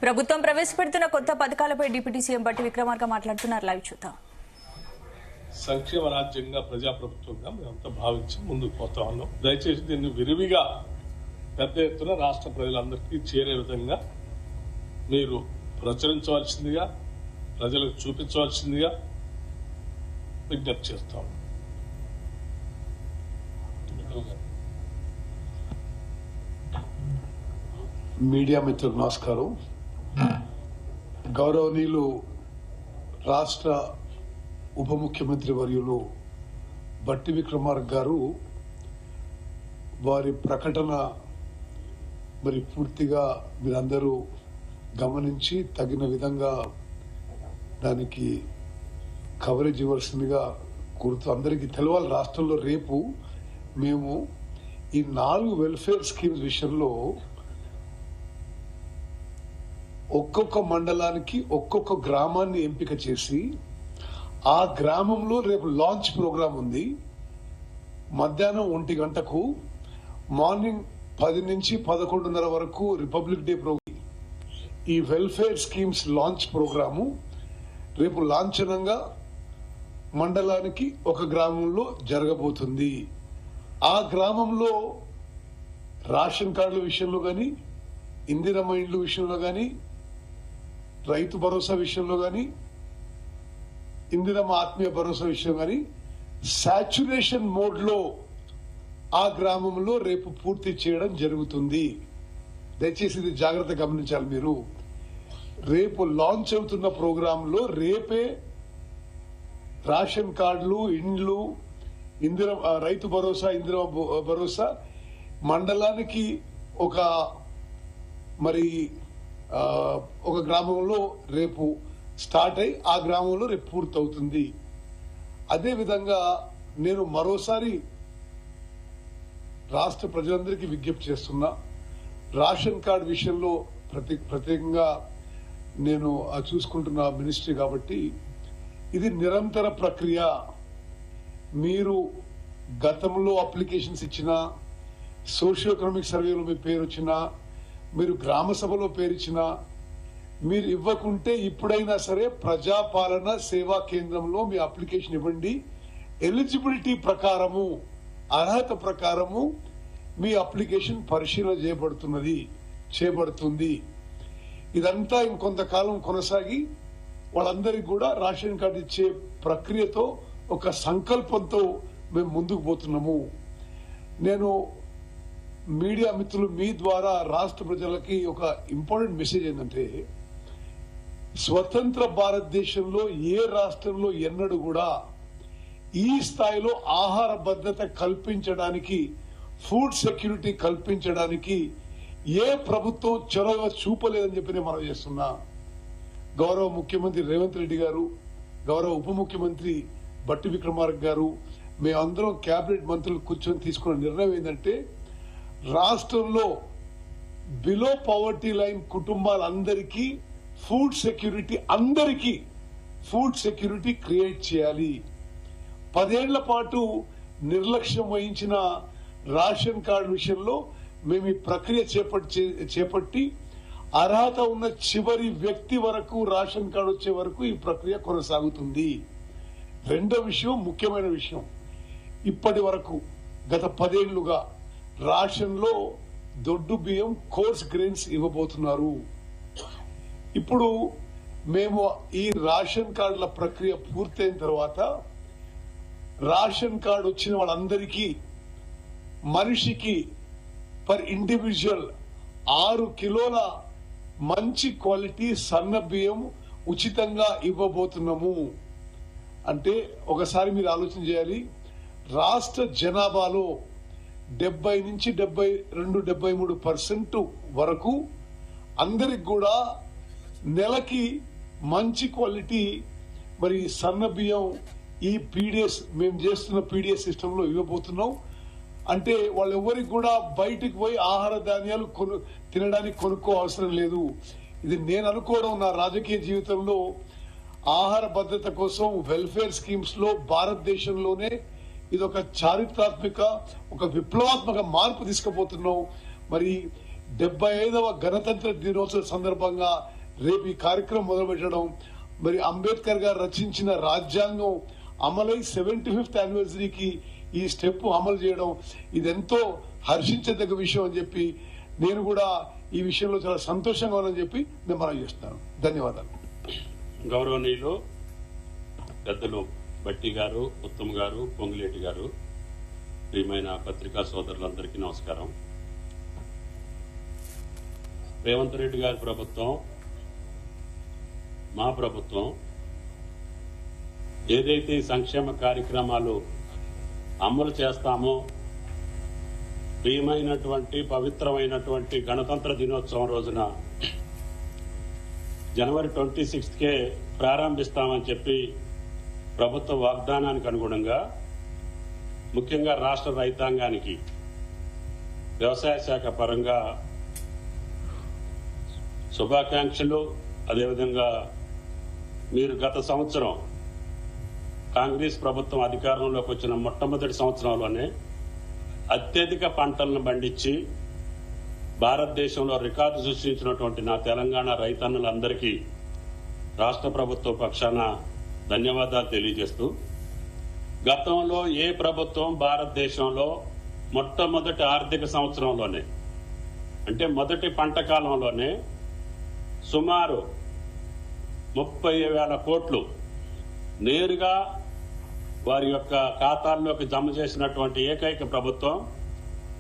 ప్రభుత్వం ప్రవేశపెడుతున్న కొత్త పథకాలపై డిప్యూటీ సీఎం బట్టి విక్రమార్క మాట్లాడుతున్నారు. లైవ్ చూద్దాం. సంక్షేమ రాజ్యంగా ప్రజాప్రభుత్వంగా మేమంతా భావించి ముందుకు పోతా ఉన్నాం. దయచేసి దీన్ని విరివిగా పెద్ద ఎత్తున రాష్ట్ర ప్రజలందరికీ చేరే విధంగా మీరు ప్రచురించవలసిందిగా, ప్రజలకు చూపించవలసిందిగా విజ్ఞప్తి చేస్తాం. మీడియా మిత్రులు నమస్కారం. గౌరవనీయులు రాష్ట్ర ఉప ముఖ్యమంత్రి వర్యులు బట్టి విక్రమార్క గారు వారి ప్రకటన మరి పూర్తిగా మీరందరూ గమనించి తగిన విధంగా దానికి కవరేజ్ ఇవ్వాల్సిందిగా కోరుతూ, అందరికీ తెలవాలి రాష్ట్రంలో రేపు మేము ఈ 4 వెల్ఫేర్ స్కీమ్స్ విషయంలో ఒక్కొక్క మండలానికి ఒక్కొక్క గ్రామాన్ని ఎంపిక చేసి ఆ గ్రామంలో రేపు లాంచ్ ప్రోగ్రాం ఉంది. మధ్యాహ్నం 1 గంటకు, మార్నింగ్ 10 నుంచి 11:30 వరకు రిపబ్లిక్ డే ప్రోగ్రాం. ఈ వెల్ఫేర్ స్కీమ్స్ లాంచ్ ప్రోగ్రాము రేపు లాంఛనంగా మండలానికి ఒక గ్రామంలో జరగబోతుంది. ఆ గ్రామంలో రేషన్ కార్డుల విషయంలో గాని, ఇందిరమ్మ ఇండ్ల విషయంలో గాని, రైతు భరోసా విషయంలో గాని, ఇందిరమ్మ ఆత్మీయ భరోసా విషయం గాని సాచ్యురేషన్ మోడ్ లో ఆ గ్రామంలో రేపు పూర్తి చేయడం జరుగుతుంది. దయచేసి ఇది జాగ్రత్త గమనించాలి. మీరు రేపు లాంచ్ అవుతున్న ప్రోగ్రామ్ లో రేపే రేషన్ కార్డులు, ఇండ్లు, రైతు భరోసా, ఇందిరమ్మ భరోసా మండలానికి ఒక గ్రామంలో రేపు స్టార్ట్ అయి ఆ గ్రామంలో రేపు పూర్తవుతుంది. అదేవిధంగా నేను మరోసారి రాష్ట్ర ప్రజలందరికీ విజ్ఞప్తి చేస్తున్నా, రేషన్ కార్డు విషయంలో ప్రత్యేకంగా నేను చూసుకుంటున్న మినిస్ట్రీ కాబట్టి ఇది నిరంతర ప్రక్రియ. మీరు గతంలో అప్లికేషన్స్ ఇచ్చినా, సోషియో ఎకనామిక్ సర్వేలో మీ పేరు వచ్చినా, మీరు గ్రామ సభలో పేరిచ్చినా, మీరు ఇవ్వకుంటే ఇప్పుడైనా సరే ప్రజాపాలన సేవా కేంద్రంలో మీ అప్లికేషన్ ఇవ్వండి. ఎలిజిబిలిటీ ప్రకారము, అర్హత ప్రకారము మీ అప్లికేషన్ పరిశీలన చేయబడుతుంది. ఇదంతా ఇంకొంతకాలం కొనసాగి వాళ్ళందరికీ కూడా రేషన్ కార్డు ఇచ్చే ప్రక్రియతో ఒక సంకల్పంతో మేము ముందుకు పోతున్నాము. నేను మీడియా మిత్రులు మీ ద్వారా రాష్ట్ర ప్రజలకి ఒక ఇంపార్టెంట్ మెసేజ్ ఏంటంటే, స్వతంత్ర భారతదేశంలో ఏ రాష్ట్రంలో ఎన్నడూ కూడా ఈ స్థాయిలో ఆహార భద్రత కల్పించడానికి, ఫుడ్ సెక్యూరిటీ కల్పించడానికి ఏ ప్రభుత్వం చొరవ చూపలేదని చెప్పి నేను మనం చేస్తున్నా. గౌరవ ముఖ్యమంత్రి రేవంత్ రెడ్డి గారు, గౌరవ ఉప ముఖ్యమంత్రి బట్టి విక్రమార్క గారు, మేమందరం కేబినెట్ మంత్రులు కూర్చొని తీసుకున్న నిర్ణయం ఏంటంటే, రాష్ట్రంలో బిలో పవర్టీ లైన్ కుటుంబాలందరికీ ఫుడ్ సెక్యూరిటీ, అందరికీ ఫుడ్ సెక్యూరిటీ క్రియేట్ చేయాలి. 10 ఏళ్ల పాటు నిర్లక్ష్యం వహించిన రేషన్ కార్డు విషయంలో మేము ఈ ప్రక్రియ చేపట్టి అర్హత ఉన్న చివరి వ్యక్తి వరకు రేషన్ కార్డు వచ్చే వరకు ఈ ప్రక్రియ కొనసాగుతుంది. రెండో విషయం, ముఖ్యమైన విషయం, ఇప్పటి వరకు గత 10 ఏళ్లుగా రేషన్ లో దొడ్డు బియ్యం, కోర్స్ గ్రెయిన్స్ ఇవ్వబోతున్నారు. ఇప్పుడు మేము ఈ రేషన్ కార్డుల ప్రక్రియ పూర్తయిన తర్వాత రేషన్ కార్డు వచ్చిన వాళ్ళందరికీ మనిషికి పర్ ఇండివిజువల్ 6 కిలోల మంచి క్వాలిటీ సన్న బియ్యం ఉచితంగా ఇవ్వబోతున్నాము. అంటే ఒకసారి మీరు ఆలోచన చేయాలి, రాష్ట్ర జనాభాలో 70 నుంచి 73% వరకు అందరికి కూడా నెలకి మంచి క్వాలిటీ మరి సన్న బియ్యం ఈ పీడిఎస్, మేము చేస్తున్న పీడిఎస్ సిస్టమ్ లో ఇవ్వబోతున్నాం. అంటే వాళ్ళెవరికి కూడా బయటికి పోయి ఆహార ధాన్యాలు తినడానికి కొనుక్కో అవసరం లేదు. ఇది నేను అనుకోవడం, నా రాజకీయ జీవితంలో ఆహార భద్రత కోసం వెల్ఫేర్ స్కీమ్స్ లో భారతదేశంలోనే ఇది ఒక చారిత్రాత్మక, ఒక విప్లవాత్మక మార్పు తీసుకుపోతున్నాం. మరి 75వ గణతంత్ర దినోత్సవ సందర్భంగా రేపు ఈ కార్యక్రమం మొదలుపెట్టడం, మరి అంబేద్కర్ గారు రచించిన రాజ్యాంగం అమలై 75th యానివర్సరీకి ఈ స్టెప్ అమలు చేయడం ఇదెంతో హర్షించదగ్గ విషయం అని చెప్పి నేను కూడా ఈ విషయంలో చాలా సంతోషంగా ఉన్నానని చెప్పి నేను మనం చేస్తున్నాను. ధన్యవాదాలు. గౌరవనీయులు పెద్దలు బట్టి గారు, ఉత్తమ్ గారు, పొంగులేటి గారు, ప్రియమైన పత్రికా సోదరులందరికీ నమస్కారం. రేవంత్ రెడ్డి గారి ప్రభుత్వం, మా ప్రభుత్వం ఏదైతే సంక్షేమ కార్యక్రమాలు అమలు చేస్తామో, ప్రియమైనటువంటి పవిత్రమైనటువంటి గణతంత్ర దినోత్సవం రోజున జనవరి 26కే ప్రారంభిస్తామని చెప్పి ప్రభుత్వ వాగ్దానానికి అనుగుణంగా ముఖ్యంగా రాష్ట్ర రైతాంగానికి వ్యవసాయ శాఖ పరంగా శుభాకాంక్షలు. అదేవిధంగా మీరు గత సంవత్సరం కాంగ్రెస్ ప్రభుత్వం అధికారంలోకి వచ్చిన మొట్టమొదటి సంవత్సరంలోనే అత్యధిక పంటలను పండించి భారతదేశంలో రికార్డు సృష్టించినటువంటి నా తెలంగాణ రైతన్నులందరికీ రాష్ట్ర ప్రభుత్వ పక్షాన ధన్యవాదాలు తెలియజేస్తూ, గతంలో ఏ ప్రభుత్వం భారతదేశంలో మొట్టమొదటి ఆర్థిక సంవత్సరంలోనే, అంటే మొదటి పంట కాలంలోనే సుమారు 30,000 కోట్లు నేరుగా వారి యొక్క ఖాతాల్లోకి జమ చేసినటువంటి ఏకైక ప్రభుత్వం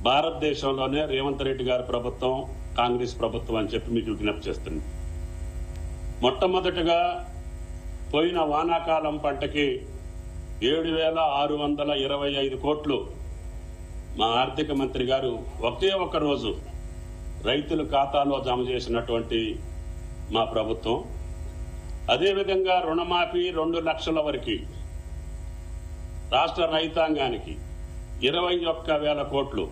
భారతదేశంలోనే రేవంత్ రెడ్డి గారి ప్రభుత్వం, కాంగ్రెస్ ప్రభుత్వం అని చెప్పి మీకు విజ్ఞప్తి చేస్తుంది. మొట్టమొదటిగా పోయిన వానాకాలం పంటకి 7,625 కోట్లు మా ఆర్థిక మంత్రి గారు ఒకే ఒక్క రోజు రైతుల ఖాతాలో జమ చేసినటువంటి మా ప్రభుత్వం. అదేవిధంగా రుణమాఫీ 2 లక్షల వరకు రాష్ట్ర రైతాంగానికి 21,000 కోట్లు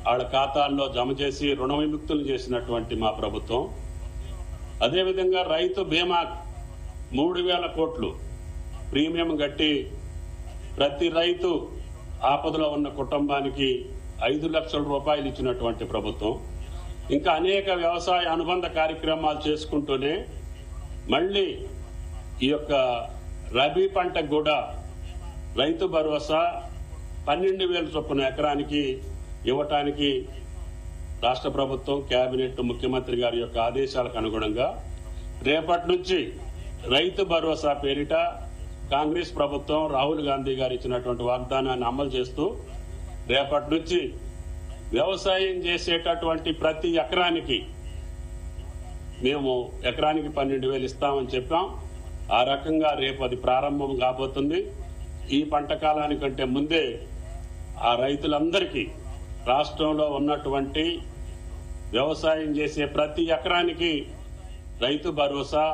వాళ్ళ ఖాతాల్లో జమ చేసి రుణ విముక్తులు చేసినటువంటి మా ప్రభుత్వం. అదేవిధంగా రైతు బీమా 3,000 కోట్లు ప్రీమియం కట్టి ప్రతి రైతు ఆపదలో ఉన్న కుటుంబానికి 5 లక్షల రూపాయలు ఇచ్చినటువంటి ప్రభుత్వం. ఇంకా అనేక వ్యవసాయ అనుబంధ కార్యక్రమాలు చేసుకుంటూనే మళ్లీ ఈ యొక్క రబీ పంటకు కూడా రైతు భరోసా 12,000 చొప్పున ఎకరానికి ఇవ్వటానికి రాష్ట్ర ప్రభుత్వం, కేబినెట్, ముఖ్యమంత్రి గారి యొక్క ఆదేశాలకు అనుగుణంగా రేపటి నుంచి రైతు భరోసా పేరిట కాంగ్రెస్ ప్రభుత్వం, రాహుల్ గాంధీ గారు ఇచ్చినటువంటి వాగ్దానాన్ని అమలు చేస్తూ రేపటి నుంచి వ్యవసాయం చేసేటటువంటి ప్రతి ఎకరానికి మేము ఎకరానికి 12,000 ఇస్తామని చెప్పాం. ఆ రకంగా రేపు అది ప్రారంభం కాబోతుంది. ఈ పంట కాలానికంటే ముందే ఆ రైతులందరికీ రాష్ట్రంలో ఉన్నటువంటి వ్యవసాయం చేసే ప్రతి ఎకరానికి రైతు భరోసా